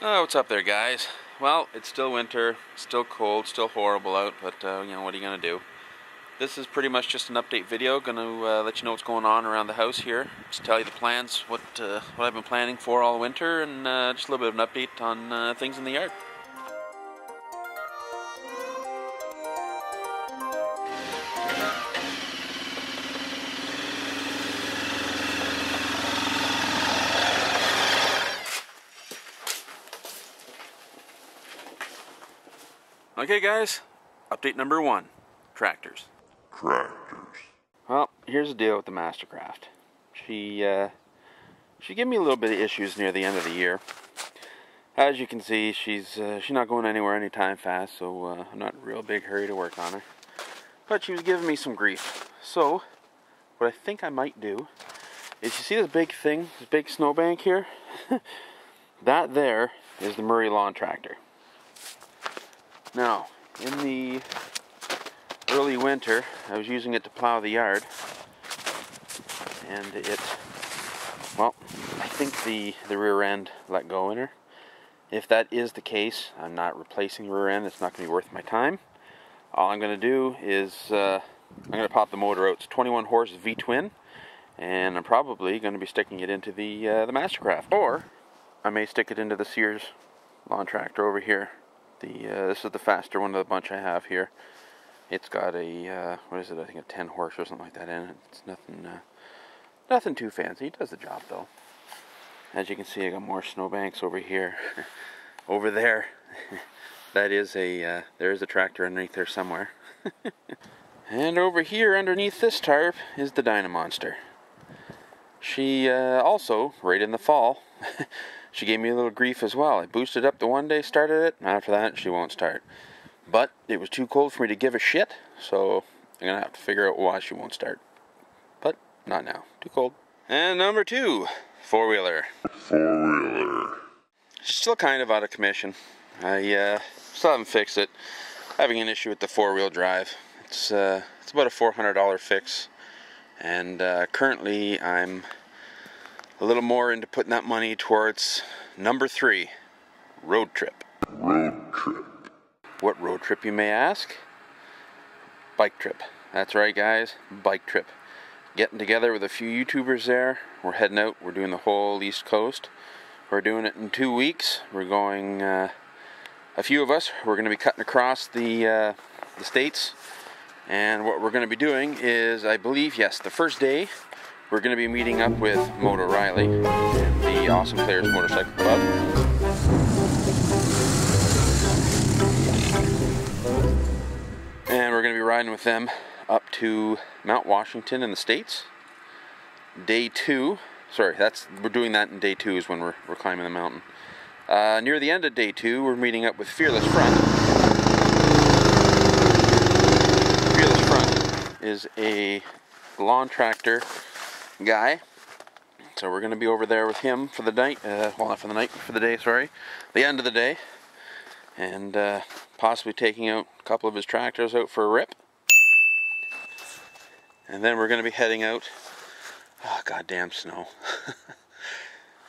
Oh, what's up there, guys? Well, it's still winter, still cold, still horrible out, but you know, what are you gonna do? This is pretty much just an update video. Gonna let you know what's going on around the house here. Just tell you the plans, what I've been planning for all winter, and just a little bit of an update on things in the yard. Okay, guys. Update number 1: tractors. Well, here's the deal with the Mastercraft. She gave me a little bit of issues near the end of the year. As you can see, she's not going anywhere anytime fast, so I'm not in a real big hurry to work on her. But she was giving me some grief. So, what I think I might do is, you see this big thing, this big snowbank here? That there is the Murray lawn tractor. Now, in the early winter, I was using it to plow the yard, and well, I think the rear end let go in her. If that is the case, I'm not replacing the rear end. It's not going to be worth my time. All I'm going to do is I'm going to pop the motor out. It's a 21 horse V-twin, and I'm probably going to be sticking it into the Mastercraft, or I may stick it into the Sears lawn tractor over here. This is the faster one of the bunch I have here. It's got a what is it? I think a 10 horse or something like that in it. It's nothing too fancy. It does the job though. As you can see, I got more snowbanks over here. Over there, that is there is a tractor underneath there somewhere. And over here, underneath this tarp, is the Dynamonster. She also, right in the fall, she gave me a little grief as well. I boosted up the one day, started it, and after that, she won't start. But it was too cold for me to give a shit, so I'm going to have to figure out why she won't start. But not now. Too cold. And number 2, four-wheeler. She's still kind of out of commission. I still haven't fixed it. Having an issue with the four-wheel drive. It's about a $400 fix. And currently I'm a little more into putting that money towards number 3, road trip. What road trip, you may ask? Bike trip. That's right, guys, bike trip. Getting together with a few YouTubers there. We're heading out. We're doing the whole East Coast. We're doing it in 2 weeks. We're going, a few of us, we're going to be cutting across the states. And what we're going to be doing is, I believe, yes, the first day, we're going to be meeting up with Moto Riley and the Awesome Players Motorcycle Club. And we're going to be riding with them up to Mount Washington in the States. Day 2, sorry, we're doing that in day 2 is when we're climbing the mountain. Near the end of day 2, we're meeting up with Fearless Front. Fearless Front is a lawn tractor guy. So we're going to be over there with him for the night, well, not for the night, for the day, sorry. The end of the day. And possibly taking out a couple of his tractors out for a rip. And then we're going to be heading out. Oh, goddamn snow.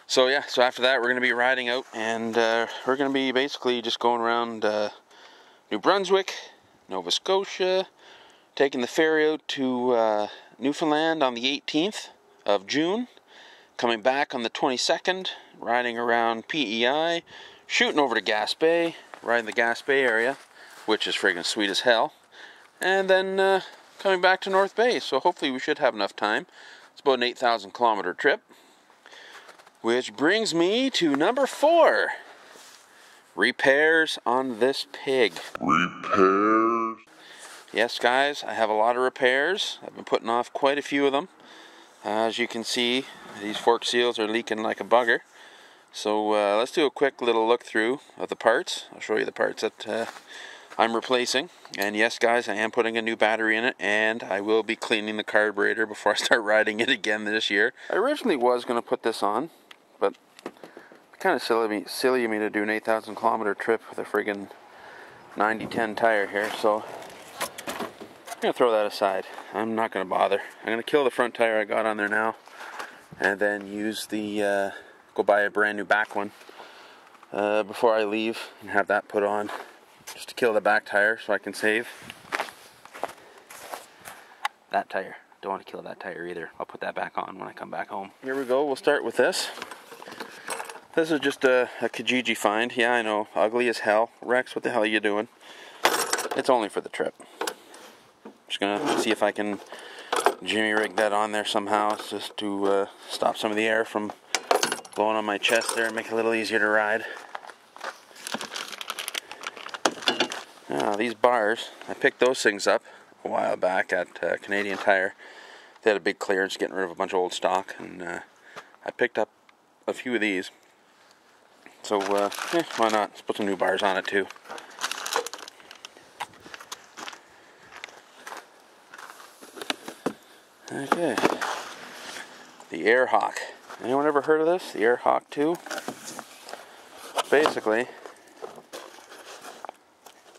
So yeah, so after that we're going to be riding out, and we're going to be basically just going around New Brunswick, Nova Scotia, taking the ferry out to Newfoundland on the 18th of June, coming back on the 22nd, riding around PEI, shooting over to Gaspé, riding the Gaspé area, which is friggin' sweet as hell, and then coming back to North Bay. So hopefully we should have enough time. It's about an 8,000 kilometer trip, which brings me to number 4, repairs on this pig. Repairs? Yes, guys, I have a lot of repairs. I've been putting off quite a few of them. As you can see, these fork seals are leaking like a bugger. So let's do a quick little look through of the parts. I'll show you the parts that I'm replacing. And yes, guys, I am putting a new battery in it, and I will be cleaning the carburetor before I start riding it again this year. I originally was going to put this on, but it's kind of silly of me to do an 8,000 kilometer trip with a friggin' 90-10 tire here, so I'm going to throw that aside. I'm not going to bother. I'm going to kill the front tire I got on there now, and then use the, go buy a brand new back one. before I leave and have that put on just to kill the back tire so I can save that tire. Don't want to kill that tire either. I'll put that back on when I come back home. Here we go. We'll start with this. This is just a Kijiji find. Yeah, I know. Ugly as hell. Rex, what the hell are you doing? It's only for the trip. Just gonna see if I can jimmy rig that on there somehow just to stop some of the air from blowing on my chest there and make it a little easier to ride. Now, these bars, I picked those things up a while back at Canadian Tire. They had a big clearance getting rid of a bunch of old stock, and I picked up a few of these. So, why not? Let's put some new bars on it too. Okay. The Air Hawk. Anyone ever heard of this? The Air Hawk 2? Basically,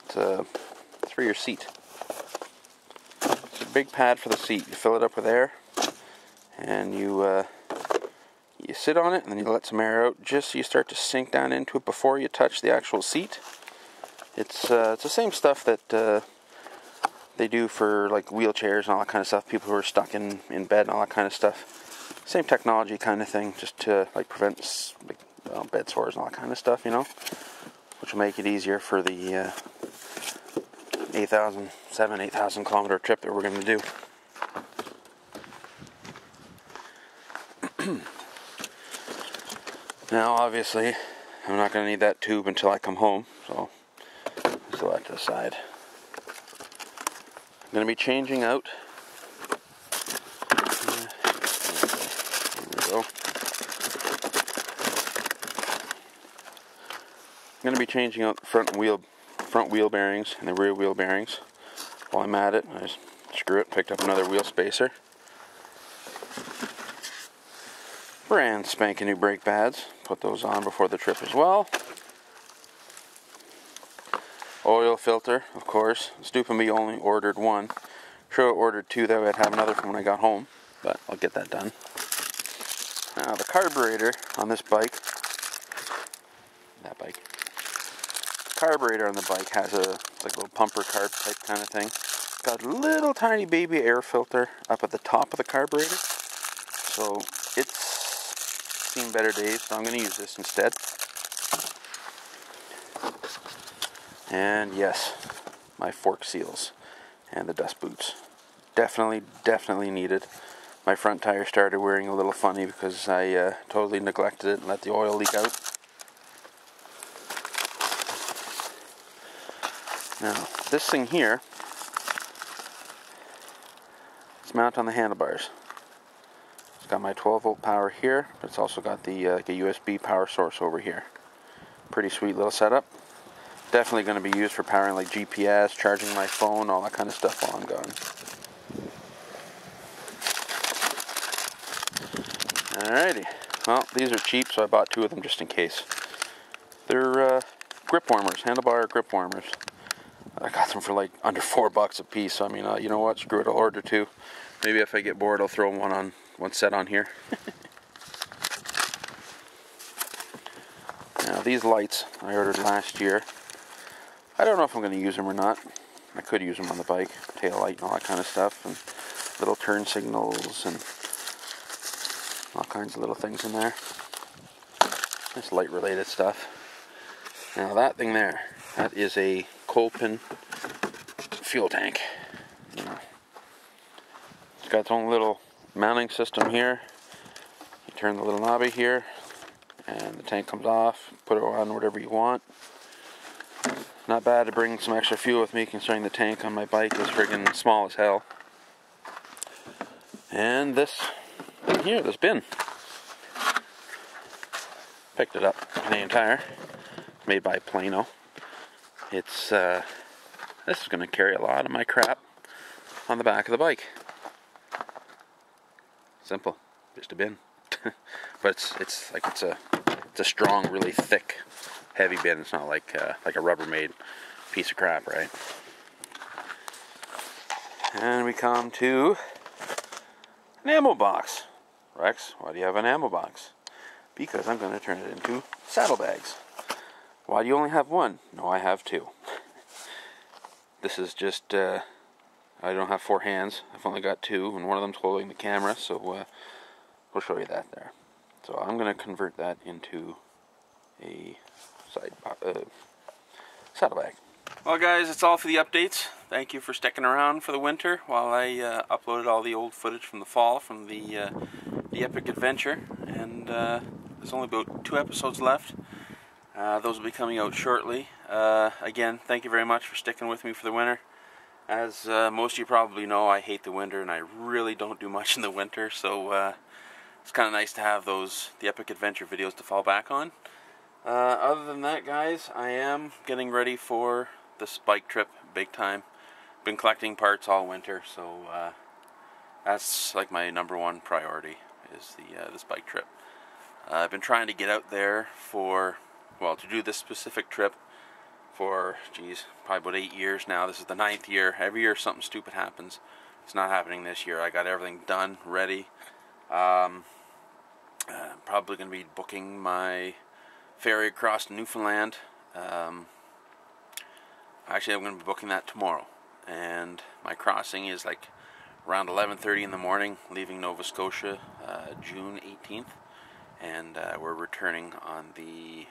it's for your seat. It's a big pad for the seat. You fill it up with air, and you sit on it, and then you let some air out just so you start to sink down into it before you touch the actual seat. It's the same stuff that they do for like wheelchairs and all that kind of stuff. People who are stuck in bed and all that kind of stuff. Same technology kind of thing, just to like prevent bed sores and all that kind of stuff, you know, which will make it easier for the 8,000 kilometer trip that we're going to do. Now, obviously, I'm not going to need that tube until I come home, so let's do that to the side. I'm going to be changing out. There we go. I'm going to be changing out the front wheel bearings and the rear wheel bearings. While I'm at it, I just screw it, picked up another wheel spacer. Brand spanking new brake pads. Put those on before the trip as well. Oil filter, of course. Stupid me only ordered one. Sure, I ordered two, that way I'd have another from when I got home, but I'll get that done. Now, the carburetor on this bike, the carburetor on the bike has a little pumper carb type kind of thing. It's got a little tiny baby air filter up at the top of the carburetor, so it's seen better days, so I'm going to use this instead. And yes, my fork seals and the dust boots. Definitely needed. My front tire started wearing a little funny because I totally neglected it and let the oil leak out. Now, this thing here is mounted on the handlebars. It's got my 12 volt power here, but it's also got the a USB power source over here. Pretty sweet little setup. Definitely going to be used for powering like GPS, charging my phone, all that kind of stuff while I'm gone. Alrighty. Well, these are cheap, so I bought two of them just in case. They're grip warmers, handlebar grip warmers. I got them for like under $4 a piece, so I mean, you know what, screw it, I'll order two. Maybe if I get bored, I'll throw one set on here. Now, these lights I ordered last year. I don't know if I'm going to use them or not. I could use them on the bike, tail light and all that kind of stuff, and little turn signals and all kinds of little things in there. That's light related stuff. Now that thing there, that is a Copen fuel tank. It's got its own little mounting system here. You turn the little knobby here and the tank comes off. Put it on whatever you want. Not bad to bring some extra fuel with me, considering the tank on my bike is friggin' small as hell. And this thing here, this bin. Picked it up, Canadian Tire, made by Plano. It's this is going to carry a lot of my crap on the back of the bike. Simple, just a bin. But it's a strong, really thick, heavy bin. It's not like a Rubbermaid piece of crap, right? And we come to an ammo box. Rex, why do you have an ammo box? Because I'm going to turn it into saddlebags. Why do you only have one? No, I have two. This is just, I don't have 4 hands. I've only got 2, and one of them's holding the camera, so we'll show you that there. So I'm going to convert that into a saddlebag. Well guys, that's all for the updates. Thank you for sticking around for the winter while I uploaded all the old footage from the fall from the epic adventure. And there's only about 2 episodes left. Those will be coming out shortly. Again, thank you very much for sticking with me for the winter. As most of you probably know, I hate the winter and I really don't do much in the winter, so it's kind of nice to have the epic adventure videos to fall back on. Other than that, guys, I am getting ready for this bike trip big time. Been collecting parts all winter, so that's like my #1 priority is this bike trip. I've been trying to get out there to do this specific trip for, geez, probably about 8 years now. This is the 9th year. Every year something stupid happens. It's not happening this year. I got everything done, ready. Probably going to be booking my ferry across to Newfoundland. Actually, I'm going to be booking that tomorrow. And my crossing is like around 11:30 in the morning, leaving Nova Scotia June 18th. And we're returning on the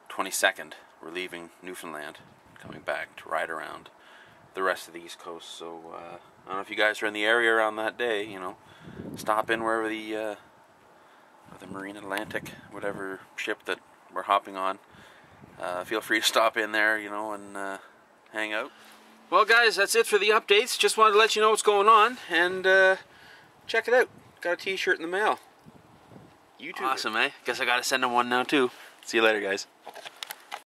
22nd. We're leaving Newfoundland, coming back to ride around the rest of the East Coast. So I don't know if you guys are in the area around that day, you know, stop in wherever the Marine Atlantic, whatever ship that we're hopping on. Feel free to stop in there, you know, and hang out. Well guys, that's it for the updates. Just wanted to let you know what's going on, and check it out. Got a t-shirt in the mail. YouTube. Awesome, eh? Guess I gotta send them one now too. See you later, guys.